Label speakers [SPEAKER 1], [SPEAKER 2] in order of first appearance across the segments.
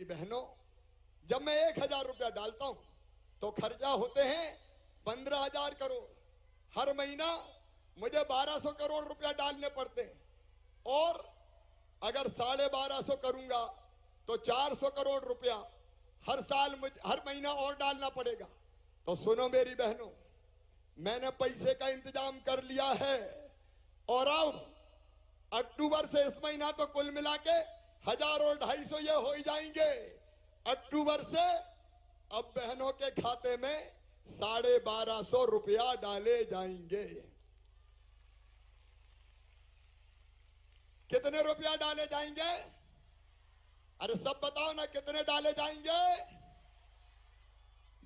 [SPEAKER 1] मेरी बहनों, जब मैं 1,000 रुपया डालता हूं तो खर्चा होते हैं 15,000 करोड़। हर महीना मुझे 1,200 करोड़ रुपया डालने पड़ते हैं, और अगर 1250 करूंगा तो 400 करोड़ रुपया हर साल मुझे हर महीना और डालना पड़ेगा। तो सुनो मेरी बहनों, मैंने पैसे का इंतजाम कर लिया है, और अब अक्टूबर से इस महीना तो कुल मिला के 1,000 और 250 ये हो ही जाएंगे। अक्टूबर से अब बहनों के खाते में 1250 रुपया डाले जाएंगे। कितने रुपया डाले जाएंगे? अरे सब बताओ ना, कितने डाले जाएंगे?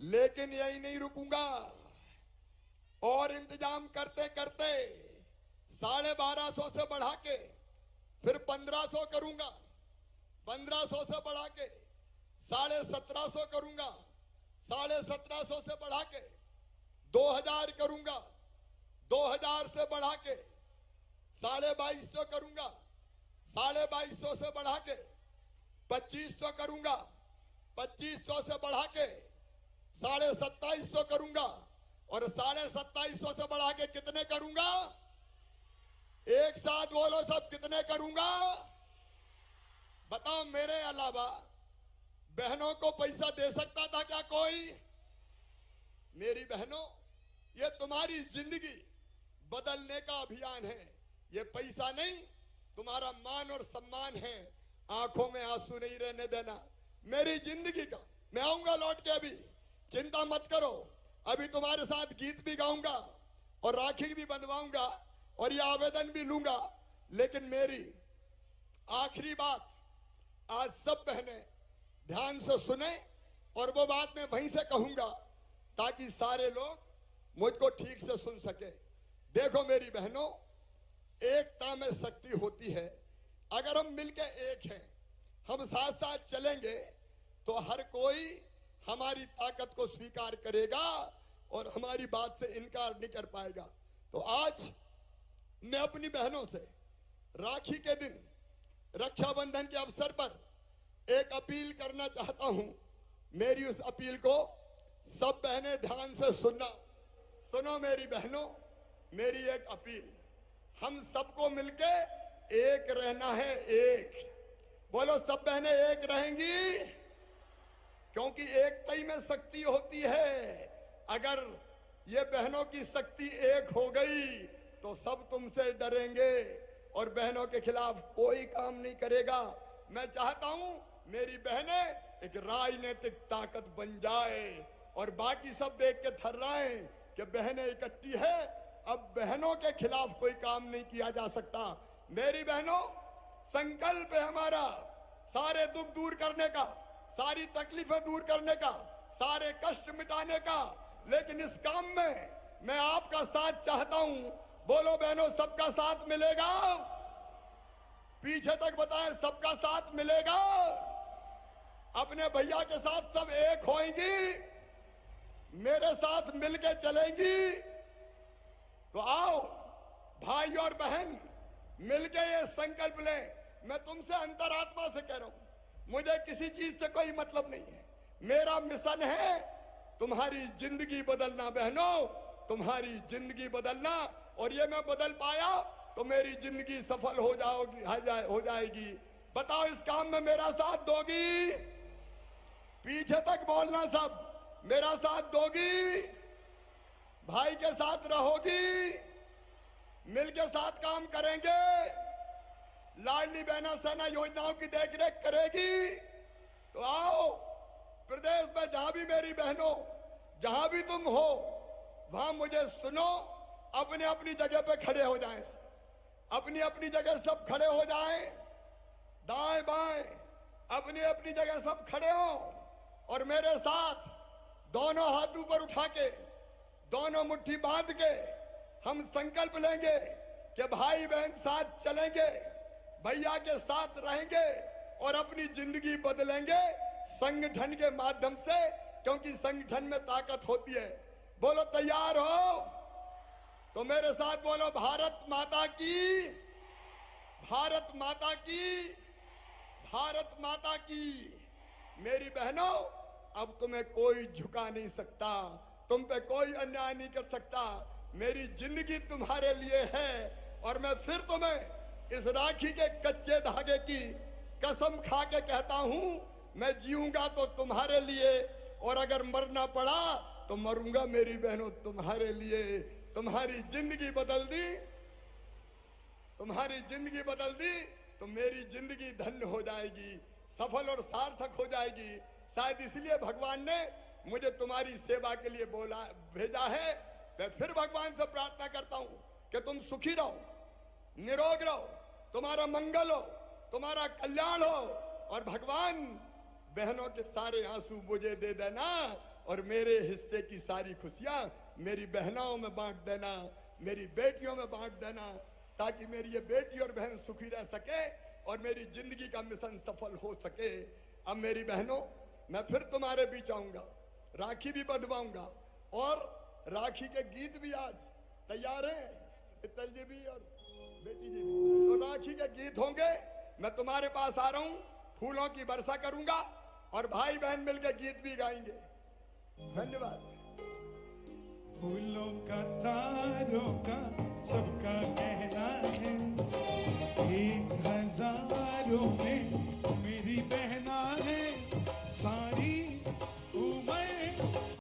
[SPEAKER 1] लेकिन यही नहीं रुकूंगा, और इंतजाम करते करते 1250 से बढ़ा के फिर 1,500 करूंगा, 1,500 से बढ़ा के 1750 करूंगा, 1750 से बढ़ा के 2,000 करूंगा, 2,000 से बढ़ा के 2250 करूंगा, 2250 से बढ़ा के 2,500 करूंगा, 2,500 से बढ़ा के 2,750 करूंगा, और 2,750 से बढ़ा के कितने करूंगा? एक साथ बोलो सब, कितने करूंगा? बताओ, मेरे अलावा बहनों को पैसा दे सकता था क्या कोई? मेरी बहनों, ये तुम्हारी जिंदगी बदलने का अभियान है। ये पैसा नहीं, तुम्हारा मान और सम्मान है। आंखों में आंसू नहीं रहने देना मेरी जिंदगी का। मैं आऊंगा लौट के, अभी चिंता मत करो। अभी तुम्हारे साथ गीत भी गाऊंगा और राखी भी बंधवाऊंगा और ये आवेदन भी लूंगा। लेकिन मेरी आखिरी बात आज सब बहनें ध्यान से सुने, और वो बात मैं वहीं से कहूंगा ताकि सारे लोग मुझको ठीक से सुन सके। देखो मेरी बहनों, एकता में शक्ति होती है। अगर हम मिलके एक हैं, हम साथ साथ चलेंगे, तो हर कोई हमारी ताकत को स्वीकार करेगा और हमारी बात से इनकार नहीं कर पाएगा। तो आज मैं अपनी बहनों से राखी के दिन, रक्षाबंधन के अवसर पर एक अपील करना चाहता हूं। मेरी उस अपील को सब बहनें ध्यान से सुनना। सुनो मेरी बहनों, मेरी एक अपील, हम सबको मिलके एक रहना है। एक बोलो, सब बहनें एक रहेंगी, क्योंकि एकता ही में शक्ति होती है। अगर ये बहनों की शक्ति एक हो गई तो सब तुमसे डरेंगे और बहनों के खिलाफ कोई काम नहीं करेगा। मैं चाहता हूं मेरी बहनें एक राजनीतिक ताकत बन जाए और बाकी सब देख के थर्राएं कि बहनें इकट्ठी है, अब बहनों के खिलाफ कोई काम नहीं किया जा सकता। मेरी बहनों, संकल्प है हमारा सारे दुख दूर करने का, सारी तकलीफें दूर करने का, सारे कष्ट मिटाने का। लेकिन इस काम में मैं आपका साथ चाहता हूं। बोलो बहनों, सबका साथ मिलेगा? पीछे तक बताएं, सबका साथ मिलेगा? अपने भैया के साथ सब एक होंगी, मेरे साथ मिलके चलेंगी? तो आओ भाई और बहन, मिलके ये संकल्प लें। मैं तुमसे अंतरात्मा से कह रहा हूं, मुझे किसी चीज से कोई मतलब नहीं है। मेरा मिशन है तुम्हारी जिंदगी बदलना। बहनों, तुम्हारी जिंदगी बदलना, और ये मैं बदल पाया तो मेरी जिंदगी सफल हो जाएगी। बताओ, इस काम में मेरा साथ दोगी? पीछे तक बोलना सब, मेरा साथ दोगी? भाई के साथ रहोगी? मिलके साथ काम करेंगे? लाडली बहना सेना योजनाओं की देखरेख करेगी? तो आओ, प्रदेश में जहां भी मेरी बहनों, जहां भी तुम हो, वहां मुझे सुनो। अपनी अपनी जगह पे खड़े हो जाएं, अपनी अपनी जगह सब खड़े हो जाएं, दाएं बाएं अपनी अपनी जगह सब खड़े हो, और मेरे साथ दोनों हाथ ऊपर उठा के, दोनों मुट्ठी बांध के हम संकल्प लेंगे कि भाई बहन साथ चलेंगे, भैया के साथ रहेंगे और अपनी जिंदगी बदलेंगे संगठन के माध्यम से, क्योंकि संगठन में ताकत होती है। बोलो, तैयार हो? तो मेरे साथ बोलो, भारत माता की, भारत माता की, भारत माता की। मेरी बहनों, अब तुम्हें कोई झुका नहीं सकता, तुम पे कोई अन्याय नहीं कर सकता। मेरी जिंदगी तुम्हारे लिए है और मैं फिर तुम्हें इस राखी के कच्चे धागे की कसम खा के कहता हूं, मैं जीऊंगा तो तुम्हारे लिए, और अगर मरना पड़ा तो मरूंगा मेरी बहनों तुम्हारे लिए। तुम्हारी जिंदगी बदल दी, तुम्हारी जिंदगी बदल दी तो मेरी जिंदगी धन्य हो जाएगी, सफल और सार्थक हो जाएगी। शायद इसलिए भगवान ने मुझे तुम्हारी सेवा के लिए बोला भेजा है। मैं फिर भगवान से प्रार्थना करता हूं कि तुम सुखी रहो, निरोग रहो, तुम्हारा मंगल हो, तुम्हारा कल्याण हो, और भगवान बहनों के सारे आंसू मुझे दे देना और मेरे हिस्से की सारी खुशियां मेरी बहनों में बांट देना, मेरी बेटियों में बांट देना, ताकि मेरी ये बेटी और बहन सुखी रह सके और मेरी जिंदगी का मिशन सफल हो सके। अब मेरी बहनों, मैं फिर तुम्हारे बीच आऊंगा, राखी भी बंधवाऊंगा, और राखी के गीत भी आज तैयार हैं, मित्तल जी भी और बेटी जी भी। तो राखी के गीत होंगे, मैं तुम्हारे पास आ रहा हूं, फूलों की वर्षा करूंगा और भाई बहन मिलकर गीत भी गाएंगे। धन्यवाद।
[SPEAKER 2] फूलों का तारों का सबका कहना है, 1000 में मेरी बहना